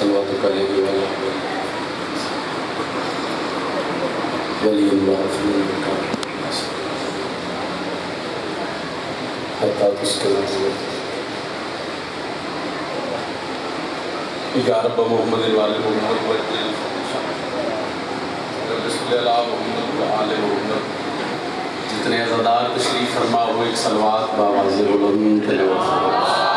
صلواتک علیہ وعلی ولی اللہ فی المکان حتی تسکنوا یا رب محمد والے محمد وجل رسول اللہ محمد وآل محمد جتنے عزادار تشریف فرما ہوئے ایک صلوات باواز بلند تلاوت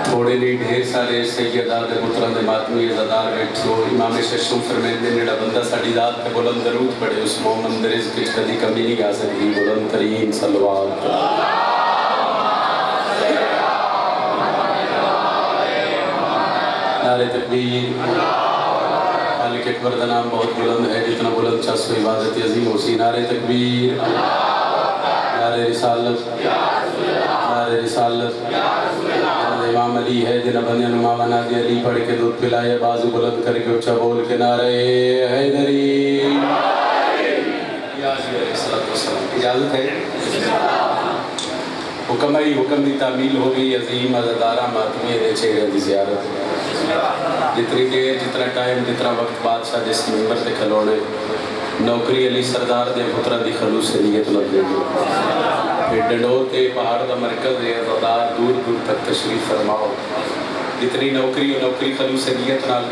تھوڑے نہیں ڈھیر سارے سیدات پتران دے ماتمی عزادار بیٹھو امام ششم فرمین دے نیڑا بندہ ساڑی ذات پہ بلند درود پڑے اس مومن در رزق کچھ کدی کمی نہیں آ سکتی بلند ترین صلوات نعرہ تکبیر مالک اکبر کا نام بہت بلند ہے جتنا بلند چاہ سو عبادت عظیم ہوسی نعرہ تکبیر نعرہ رسالت نعرہ رسالت امام علی ہے جنہ بندے نمامہ نادی علی پڑھ کے دودھ پلائے بازو بلند کر کے اچھا بول کے نعرہ حیدری اجازت ہے حکم آئی حکم دی تعمیل ہو گئی عظیم عزدارہ ماتمی دے چہرے دی زیارت جتنی دیر جتنا ٹائم جتنا وقت بادشاہ جس ممبر تے کھلوڑے نوکری علی سردار دے پترہ دی خلوص سے نیت لگ دے پھر ڈنڈور تے پہاڑ دا مرکز ہے عزدار دور دور تک تشریف فرماؤ جتنی نوکری و نوکری خلوص سے نیت نال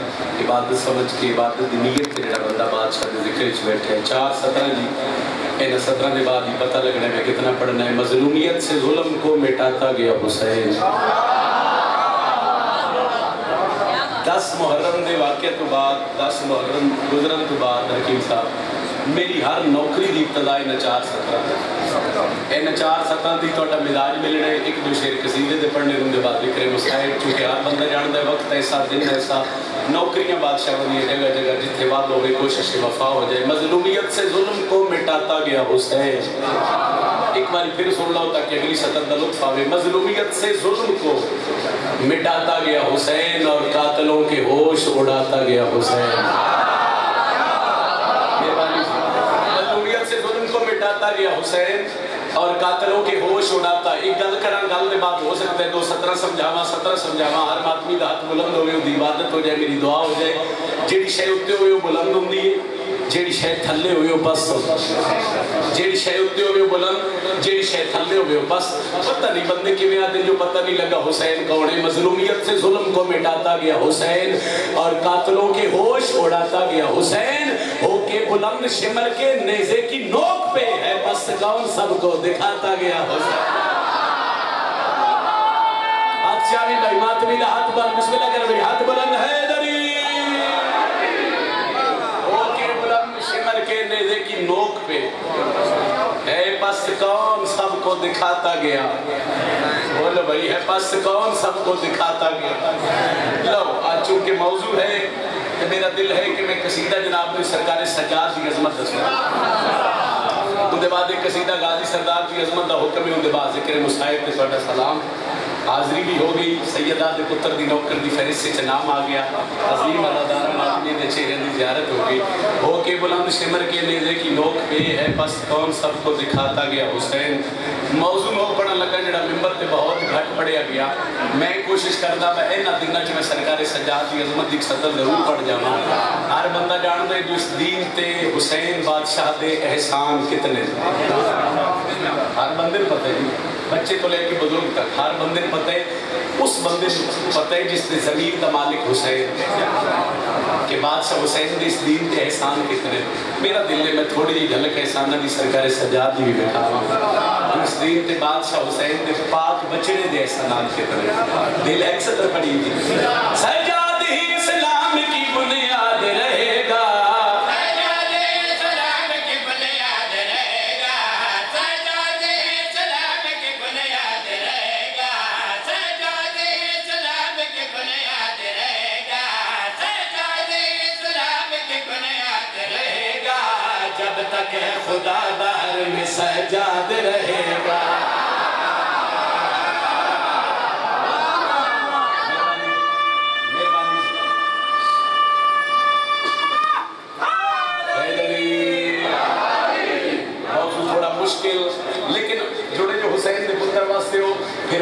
عبادت سمجھ کے عبادت دی نیت تے جڑا بندہ بادشاہ دے ذکر چ بیٹھے ہیں 4-17 جی این 17 دے بعد ہی پتہ لگنے میں کتنا پڑھنا ہے مظلومیت سے ظلم کو مٹاتا گیا حسین 10 محرم دے واقعہ تو بعد 10 محرم گزرن تو بعد حکیم صاحب میری ہر نوکری دی ابتدائی نچار 17 اے نچار 17 دی توڑا مزاج ملنے ایک دو شیر قصیدے دے پڑھنے رون دے بعد ذکر مسائل چونکہ ہر بندہ جان دے وقت ایسا دن ایسا نوکریاں بادشاہ بنی جگہ جگہ جتنے بعد ہوئے کوشش وفا ہو جائے مظلومیت سے ظلم کو مٹاتا گیا حسین ایک بار پھر سن لو تاکہ اگلی سطر دا لطف آوے مظلومیت سے ظلم کو مٹاتا گیا حسین اور قاتلوں کے ہوش اڑاتا گیا حسین مظلومیت سے ظلم کو مٹاتا گیا حسین اور قاتلوں کے ہوش اڑاتا ایک گل کران گل دے بات ہو سکتا ہے 2-17 سمجھاواں ہر آدمی دا ہاتھ بلند ہوئے دی عبادت ہو جائے میری دعا ہو جائے جیڑی شے اتے ہوئے بلند ہوندی ہے جیڑی شے تھلے ہوئے بس جیڑی شے اتے ہوئے بلند جیڑی شے تھلے ہوئے بس پتہ نہیں بندے کی میں آدھے جو پتہ نہیں لگا حسین کون ہے مظلومیت سے ظلم کو مٹاتا گیا حسین اور قاتلوں کے ہوش اڑاتا گیا حسین ہو کے بلند شمر کے نیزے کی نوک پہ ہے بس کون سب کو دکھاتا گیا حسین آتشاوی بھائی ماتمی دا ہاتھ بلند بسم اللہ کر بھائی ہاتھ بلند ہے دری کے نیزے کی نوک پہ اے پس کون سب کو دکھاتا گیا بولو بھائی ہے پس کون سب کو دکھاتا گیا لو آج چونکہ موضوع ہے کہ میرا دل ہے کہ میں قصیدہ جناب نے سرکار سجاد کی عظمت دسنا ان دے بعد ایک قصیدہ غازی سردار کی عظمت دا حکم ہے ان دے بعد ذکر مصائب کے سوڑا سلام حاضری بھی ہو گئی سیدہ دے پتر دی نوکر دی فہرست سے نام آ گیا عظیم عزادارہ ماتمی دے چہرے دی زیارت ہو گئی ہو کے بلند شمر کے نیزے کی نوک پہ ہے پس کون سب کو دکھاتا گیا حسین موضوع میں پڑھا لگا جڑا ممبر تے بہت گھٹ پڑھیا گیا میں کوشش کرتا میں اینا دنہ جو میں سرکار سجاد کی عظمت دی صدر ضرور پڑھ جاواں ہر بندہ جان دے جو اس دین تے حسین بادشاہ دے احسان کتنے ہر بندے پتہ ہے بچے تو لے کے بزرگ تک ہر بندے پتہ ہے اس بندے پتہ ہے جس نے زمین کا مالک حسین کہ بادشاہ حسین نے اس دین کے احسان کتنے میرا دل ہے میں تھوڑی جی جھلک احسانہ دی سرکار سجاد بھی بیٹھا ہوں اس دین تے بادشاہ حسین نے پاک بچڑے دے احسانات کتنے دل ایک سطر پڑی تھی سجاد ہی اسلام کی بنیاد رہے گا تک خدا دار میں سجاد رہے گا موضوع تھوڑا مشکل لیکن جڑے جو حسین نے پتر واسطے ہو پھر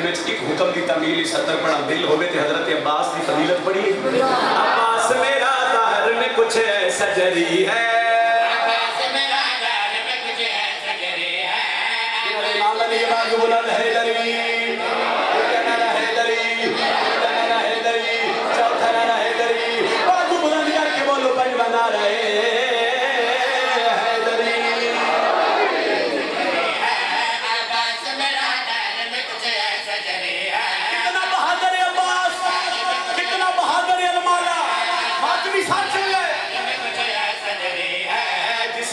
میں ایک حکم دی تعمیل 70 پڑھا دل ہوئے تھے حضرت عباس دی فضیلت پڑھی ہے عباس میرا ظاہر میں کچھ ایسا جری ہے عباس میرا ظاہر میں کچھ ایسا جری ہے امام علی باغ بلند حیدری نعرہ حیدری نعرہ حیدری چوتھا نعرہ حیدری باغ بلند کر کے بولو پنجواں نعرہ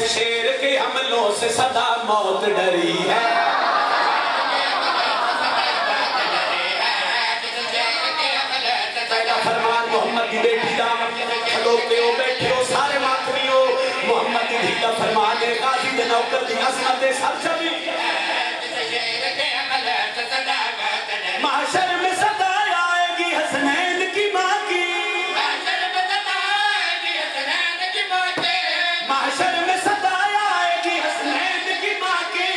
شیر کے حملوں سے صدا موت ڈری ہے پہلا فرمان محمد کی بیٹی دا کھلوتے ہو بیٹھے ہو سارے ماتمی ہو محمد کی بیٹا فرمان ہے قاضی دے نوکر دی عظمت سر چلی محشر میں صدا آئے گی حسنین کی ماں کی محشر میں صدا آئے گی حسنین کی ماں کی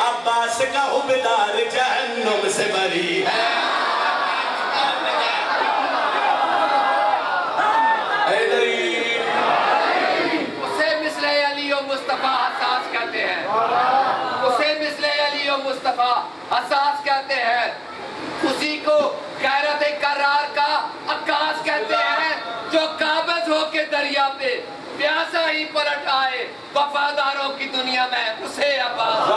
عباس کا حبدار جہنم سے بری ہے اسے مثل علی و مصطفیٰ حساس کہتے ہیں اسے مثل علی و مصطفیٰ حساس کہتے ہیں اسی کو غیرت قرار کا عکاس کہتے ہیں جو قابض ہو کے دریا پہ پیاسا ہی پلٹ آئے وفاداروں کی دنیا میں اسے عباس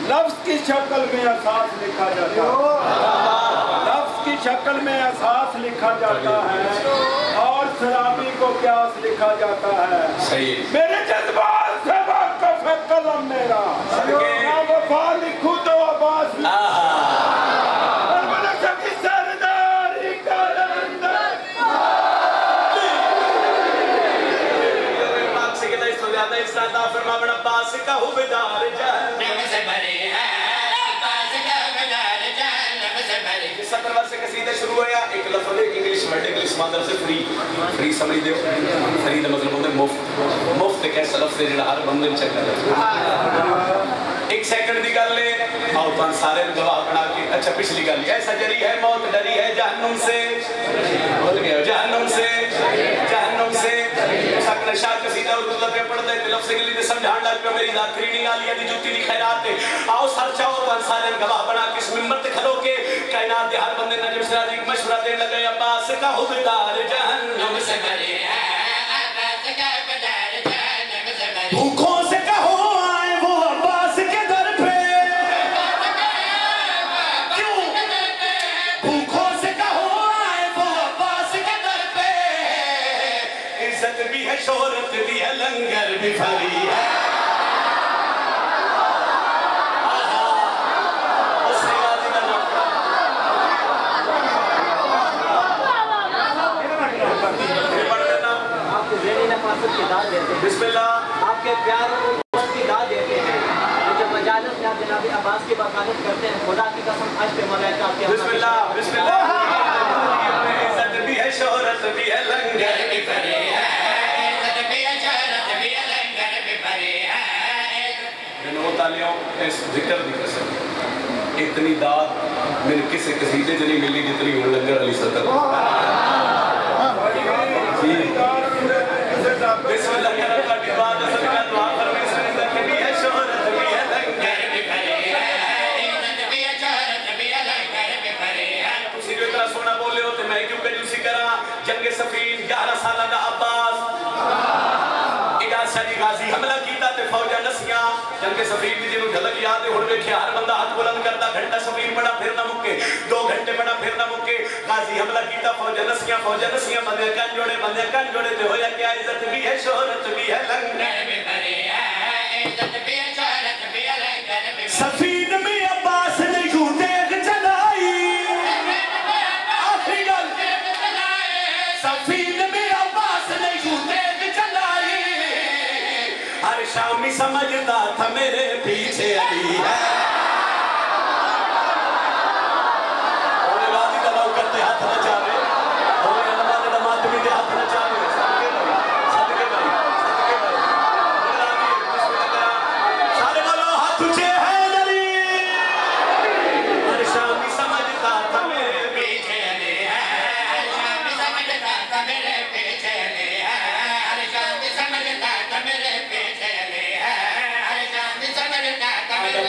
لفظ کی شکل میں احساس لکھا جاتا ہے لفظ کی شکل میں احساس لکھا جاتا ہے اور شرابی کو پیاس لکھا جاتا ہے میرے جذبات سے واقف ہے قلم میرا میں وفا لکھوں تو عباس فرمان عباس کا حبدار جہنم سے بری ہے عباس کا حبدار جہنم سے بری ہے 70 ورس سے قصیدہ شروع ہویا ایک لفظ ایک انگلیش ورڈ انگلیش ماندر سے فری سمجھ دیو فری دا مطلب ہوتا ہے مفت ایک ایسا لفظ ہے جڑا ہر بندے میں چکر ہے ایک سیکنڈ دی گل لے آؤ تو سارے گواہ بنا کے اچھا پچھلی گل ایسا جری ہے موت ڈری ہے جہنم سے بول گئے جہنم سے سکن شاہ قصیدہ اردو لفظ پڑھ دے لفظ کے لیے سمجھان لگ پہ میری داتری نہیں آلیا دی جوتی دی خیرات ہے آؤ سر چاہو تو انسان گواہ بنا کے اس ممبر تے کھلو کے کائنات دے ہر بندے نجم سراج ایک مشورہ دے لگے عباس کا حبدار جہنم سے بری ہے عباس کا حبدار جہنم سے بری بھوکوں سے کہو آئے وہ عباس کے در پہ کیوں بھوکوں سے کہو آئے وہ عباس کے در پہ عزت بھی ہے شہرت بھی ہے لنگر بھی بھری ہے بسم اللہ آپ کے پیار اور محبت کی داد دیتے ہیں جب مجالس میں آپ جناب عباس کی وکالت کرتے ہیں خدا کی قسم حج پہ ملائکہ آپ کے بسم اللہ عزت بھی ہے شہرت بھی ہے لنگر بھی بھری ہے عزت بھی ہے شہرت بھی ہے لنگر بھی بھری ہے میں نو تالیوں اس ذکر دی قسم اتنی داد میرے کسی قصیدے سے نہیں ملی جتنی ہوں لنگر علی صدر بسم اللہ کیا رکھا کی بات اصل کا دعا فرمی سے عزت بھی ہے شہرت بھی ہے لنگر بھی بھری ہے عزت بھی ہے شہرت بھی ہے لنگر بھی بھری ہے تسی جو اتنا سونا بولے ہوتے میں کیوں کنجوسی کرا جنگ سفین 11 سالہ دا عباس اجاز شاہ جی غازی حملہ کیتا تے فوجہ نسیاں جنگ سفین بھی جنہوں ڈھلک یاد ہے اڑوے کیا ہر بندہ ہاتھ بلند کرتا گھنٹہ سفین بڑا پھر نہ مکے 2 گھنٹے بڑا پھر نہ مکے غازی حملہ کیتا فوجہ نسیاں بندے کن جوڑے تے ہویا کیا عزت بھی ہے شہرت بھی ہے لنگر بھی بھری ہے عزت بھی ہے شہرت بھی ہے لنگر بھی سفین میں عباس نے یوں دیکھ چلائی آخری گل سفین میں عباس نے یوں دیکھ چلائی ہر شامی سمجھتا تھا میرے پیچھے علی ہے اوہ غازی کا لوگ کرتے ہاتھ نہ چاہے اوہ علماء نے دمات بھی دے ہاتھ نہ چاہے صدقے بھائی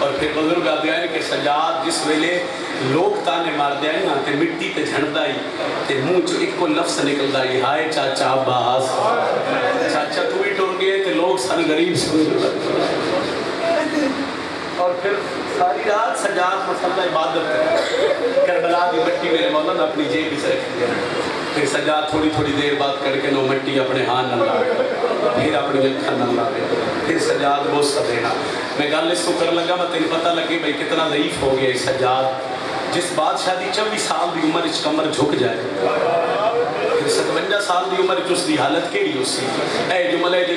اور پھر بزرگ آتے ہیں کہ سجاد جس ویلے لوگ تانے مار دیا ہے نا تے مٹی تے جھڑدا ہی تے منہ چو ایک کو لفظ نکلدا ہی ہائے چاچا عباس چاچا تو بھی ٹر گئے تے لوگ سن غریب سمجھ اور پھر ساری رات سجاد مسلح عبادت کرے کربلا دی مٹی میرے مولا نے اپنی جیب میں رکھ دیا پھر سجاد تھوڑی تھوڑی دیر بعد کر کے نو مٹی اپنے ہاتھ نہ لاوے پھر اپنی اکھاں نہ لاوے پھر سجاد غصہ دینا میں گل اس کو کر لگا میں تین پتہ لگے بھئی کتنا ضعیف ہو گیا سجاد جس بادشاہ دی 24 سال دی عمر اچ کمر جھک جائے پھر 57 سال دی عمر اس دی حالت کیڑی ہو سی اے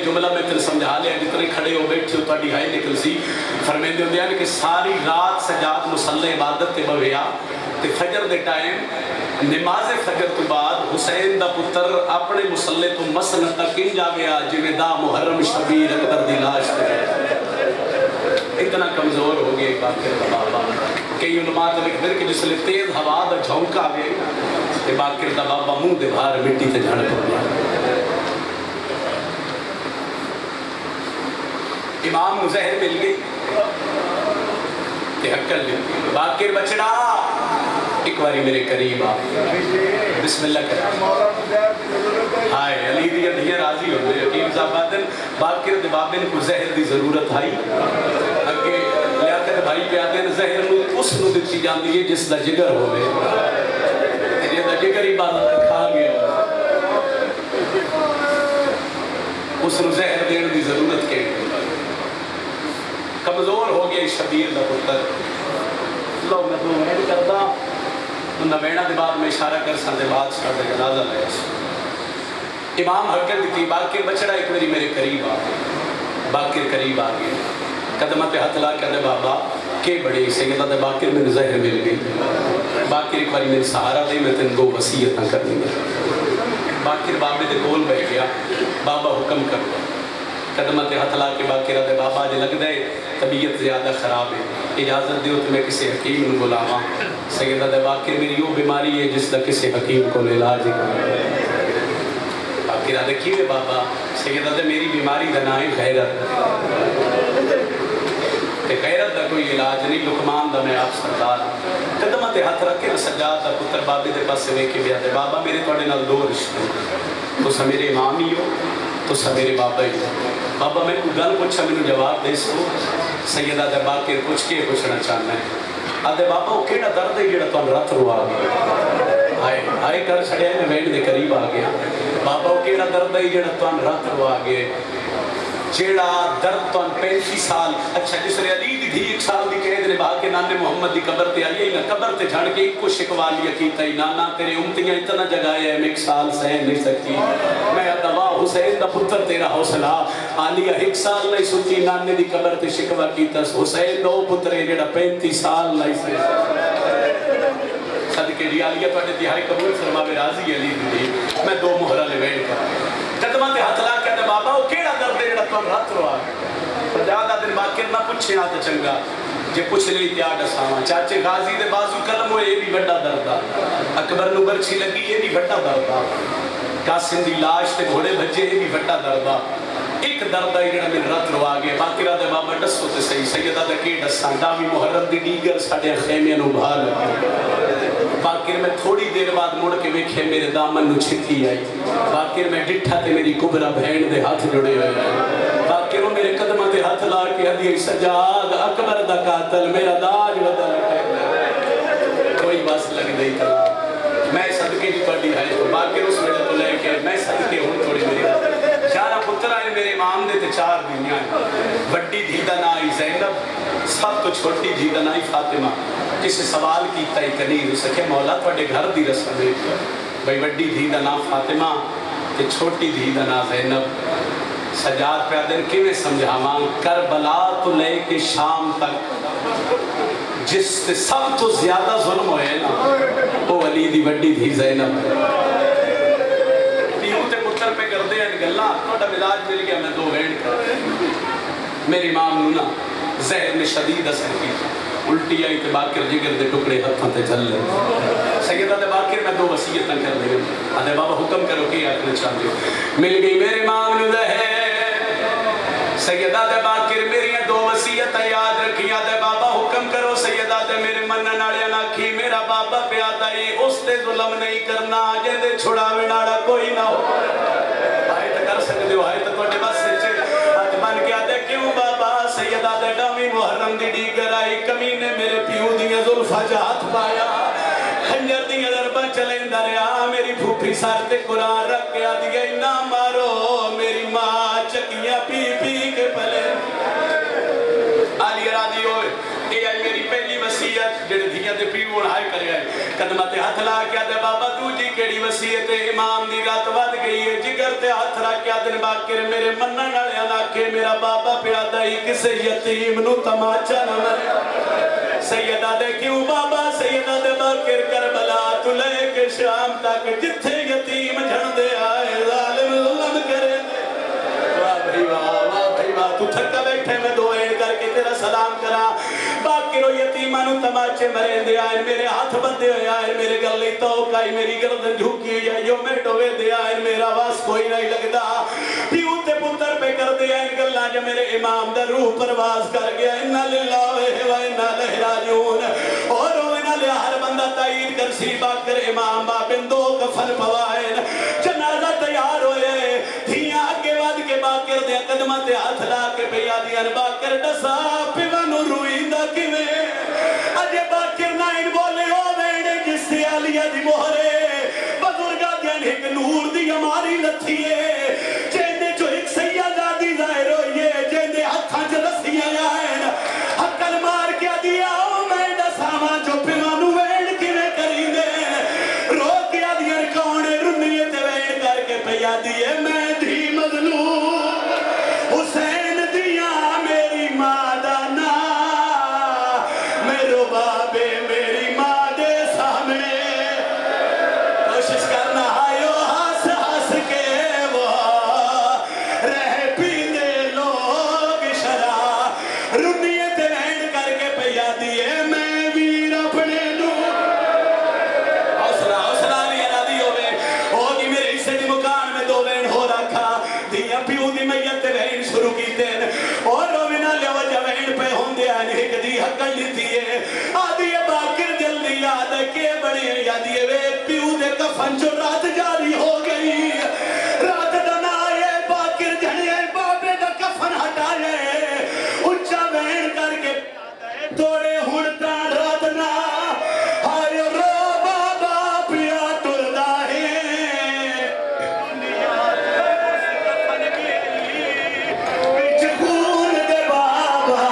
جملہ میں تیرے سمجھا لیا جتنے کھڑے ہو بیٹھے ہو تہاڈی ہائے نکل سی فرمیندے ہوندے ہیں کہ ساری رات سجاد مصلی عبادت تے بویا تے فجر دے ٹائم نماز فجر تو بعد حسین دا پتر اپنے مصلی تو مسن تک ان جاویا جویں دا محرم شبیر اکبر دی لاش تے اتنا کمزور ہو گئے باقر دا بابا کئی علماء تے لکھ دے کہ جس لئے تیز ہوا دا جھونکا گئے تے باقر دا بابا منہ دے بھار مٹی تے جھڑ پڑ گیا امام مظہر مل گئی تے حقل لی باقر بچڑا ایک باری میرے قریب آ بسم اللہ کریں ہائے علی دی دھیاں راضی ہو گئے حکیم صاحبادن باقر دے بابن کو زہر دی ضرورت آئی اگے لیاقت بھائی پیادن زہر نو اس نو دیتی جان دیئے جس دا جگر ہو گئے یہ دا جگر ہی بات کھا گیا اس نو زہر دین دی ضرورت کے کمزور ہو گیا شبیر دا پتر لو میں تو امید کرتا نوینا دے بعد میں اشارہ کر سن دے بعد شاہ دے جنازہ لے امام حرکت دیتی باقر بچڑا ایک میری میرے قریب آ باقر قریب آ گئے قدمہ پہ ہاتھ لا کے دے بابا کہ بڑی سیدہ دے باقر میں زہر مل گئی باقر ایک باری میری سہارا دے میں تین دو وصیتاں کرنی گا باقر بابے دے گول بہ گیا بابا حکم کر قدمہ تے ہاتھ لا کے باقر دے بابا جے لگ دے طبیعت زیادہ خراب ہے اجازت دیو تو میں کسی حکیم نے بلاواں سیدہ دے باقر میری وہ بیماری ہے جس دا کسی حکیم کو علاج ہے باقر دے کیوے بابا سیدہ دے میری بیماری دا نام ہے غیرت تے غیرت دا کوئی علاج نہیں لقمان دا میں آپ سردار قدمہ تے ہاتھ رکھ کے سجاد دا پتر بابے دے پاس سے وے کے بیا دے بابا میرے توڑے نال دو رشتے تو سا میرے امام ہی ہو تو سا میرے بابا ہی ہو بابا میں کوئی گل پوچھا میں نے جواب دے سو سیدہ دے باقر کچھ کے پوچھنا چاہنا ہے آدھے بابا وہ کیڑا درد ہے جڑا تو رات رو آ گیا آئے کر چھڑے میں وینڈ دے قریب آ گیا بابا وہ کیڑا درد ہے جڑا تو رات رو آ گیا جیڑا درد تو 35 سال اچھا جس نے علی دی تھی 1 سال دی قید نے بھاگ کے نانے محمد دی قبر تے آئی نا قبر تے جھڑ کے ایک کو شکوا لیا کیتا ہی نانا تیرے امتیاں اتنا جگایا ہے میں 1 سال سہن نہیں سکتی میں دوا حسین دا پتر تیرا حوصلہ آلیا 1 سال نہیں سنتی نانے دی قبر تے شکوا کیتا حسین دو پترے جیڑا 35 سال نہیں سکتی صدقے جی آلیا تو دہائی قبول فرماوے راضی علی دی میں 2 مہرہ لیوین کر قدمہ تے ہاتھ لا کے بابا وہ کیڑا درد ہے جڑا تو رات رو آ گیا زیادہ دن باقر نہ پوچھے نہ تو چنگا جے پوچھ لئی تیار دساواں چاچے غازی دے بازو قلم ہوئے یہ بھی بڑا درد اکبر نو برچھی لگی یہ بھی بڑا درد قاسم دی لاش تے گھوڑے بھجے یہ بھی بڑا درد ایک درد ہے جڑا میں رات رو آ گیا باقرہ دے بابا ڈسو تے صحیح سیدہ دے کی ڈساں داوی محرم دی دیگر ساڈے خیمے نو بھا لگی باقر میں تھوڑی دیر بعد مڑ کے ویکھے میرے دامن نو چھکی آئی باقر میں ڈٹھا تے میری کبرا بہن دے ہاتھ جڑے ہوئے باقر وہ میرے قدمہ تے ہاتھ لا کے ہدی سجاد اکبر دا قاتل میرا داج بدل کوئی بس لگ دی تھا میں صدقے جی پڑھی ہے باقر اس ویلے تو لے کے میں صدقے ہوں تھوڑی میری چارہ پتر آئے میرے امام دے تے 4 دنیا بڑی دھی دا نائی زینب سب تو چھوٹی دھی دا نائی فاطمہ کسی سوال کیتا ہی کنیر اسے کہ مولا توڑے گھر دی رسم دے بھئی بڑی دھی دا نام فاطمہ تے چھوٹی دھی دا نام زینب سجاد پہ دن کیویں سمجھاواں کربلا تو لے کے شام تک جس سے سب تو زیادہ ظلم ہوئے نا وہ علی دی بڑی دھی زینب تیوں تے پتر پہ کر دے ان گلہ توڑا ملاج مل گیا میں 2 وینڈ کر میری امام نونا زہر میں شدید اثر کی الٹی آئی تے باقر جگر دے ٹکڑے ہتھاں تے جھل لے سیدہ دے باقر میں 2 وصیتاں کر لے آدھے بابا حکم کرو کہ آکھنا چاہتے ہو مل گئی میرے امام نو دے سیدہ دے باقر میری 2 وصیتاں یاد رکھی آدھے بابا تے ظلم نہیں کرنا جیندے چھڑاوے ناڑا کوئی نہ ہو آئے تو کر سکتے ہو آئے تو توڑے بس سے آج بن کے آدھے کیوں بابا سیدہ دے ڈامی محرم دی ڈیگر آئی کمینے میرے پیو دیاں ظلفہ جہات پایا خنجر دیاں دربہ چلیں دریا میری پھوپھی سارتے قرآن رکھ کے آدھے نہ مارو میری ماں چکیاں پی پی کے پلے آلی ارادی ہوئے اے آئی میری پہلی وسیعت جڑے دھیاں دے پیو ہائے کرے آئے قدمت ہاتھ لا کیا دے بابا تو جی کیڑی وسیعت امام دی رات ود گئی ہے جگر تے ہاتھ را کیا دن باکر میرے منن والے نہ کہ میرا بابا پیا دائی کسے یتیم نو تماچا نہ مرے سیدہ دے کیوں بابا سیدہ دے باکر کربلا تو لے کے شام تک جتھے یتیم جھڑ دے آئے ظالم ظلم کرے واہ بھائی واہ تو تھکا بیٹھے میں دو اینڈ کر کے تیرا سلام کرا باکرو یتیمانو تماچے مرے دے آئے میرے ہاتھ بندے ہوئے آئے میرے گلے توکائی میری گردن جھوکی ہوئی ہے جو میں ٹوے دے آئے میرا واس کوئی نہیں لگدا پیو تے پتر پہ کر دے آئے گلہ جو میرے امام دا روح پرواز کر گیا انہا للہ و انہا لہراجون اور انہا لیا ہر بندہ تائید کر سی باکر امام بابن دو کفن پوائن جنازہ تیار ہوئے دھیاں آگے واد کے باکر دے قدمت ہاتھ لا کے بیادیاں باکر ڈسا پیوانو روئیندہ کیوے اجے باکر نائن بولے ہو ویڑے جس سے علیہ دی مہرے بزرگا دین ایک نور دی ہماری لتھیے جیندے جو ایک سیدہ دی ظاہر ہوئیے جیندے ہتھاں جلسیاں آئین حقل مار کیا دیا او میں ڈساواں جو پیوانو ویڑ کیوے کریں دے رو کیا دیا کونے رنیت ویڑ کر کے پیادیے میں دھی مظلوم حسین دیا میری مادانا میرو بابے میری ماں دے سامنے کوشش کرنا آئیو ہاس ہاس کے وہ رہ پیندے لوگ شرع رنیت رہن کر کے پیا دیے میں ویر اپنے نو حوصلہ نہیں ارادی ہوئے ہوگی میرے حصے دی مکان میں دو بین ہو رکھا دیا پیو دی میت رہن شروع کی دین اور روینا لے وجہ وین پہ ہوں دیا ایک دی حقل لیتی ہے آدھی باکر جلدی یاد کے بڑے یادی وے پیو دے کفن جو رات جاری ہو گئی رات دنائے باکر جھڑے بابے دا کفن ہٹائے اچھا وین کر کے توڑے ہڑتا رات نہ آئے رو بابا پیا ٹردہ ہے بچ خون دے بابا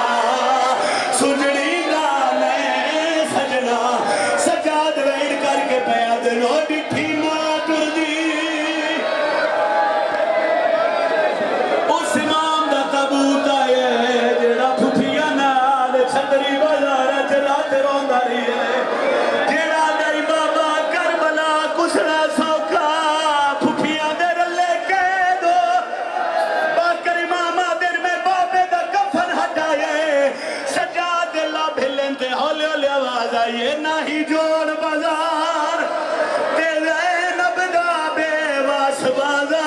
سجڑی نالے سجنا سجاد وین کر کے پیا دنو ڈٹھی ماں ٹردی اس امام دا تابوت آئے جڑا پھپھیا نال چھتری بازارہ چلاتے روندا رہی ہے جڑا گئی بابا کربلا کچھنا سوکھا پھپھیا دے رلے کے دو باکر امام دن میں بابے دا کفن ہٹائے سجاد اللہ بھلن تے ہولے ہولے آواز آئیے نہ ہی جوڑ بازار تے زینب دا بے واس بازار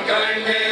کرنے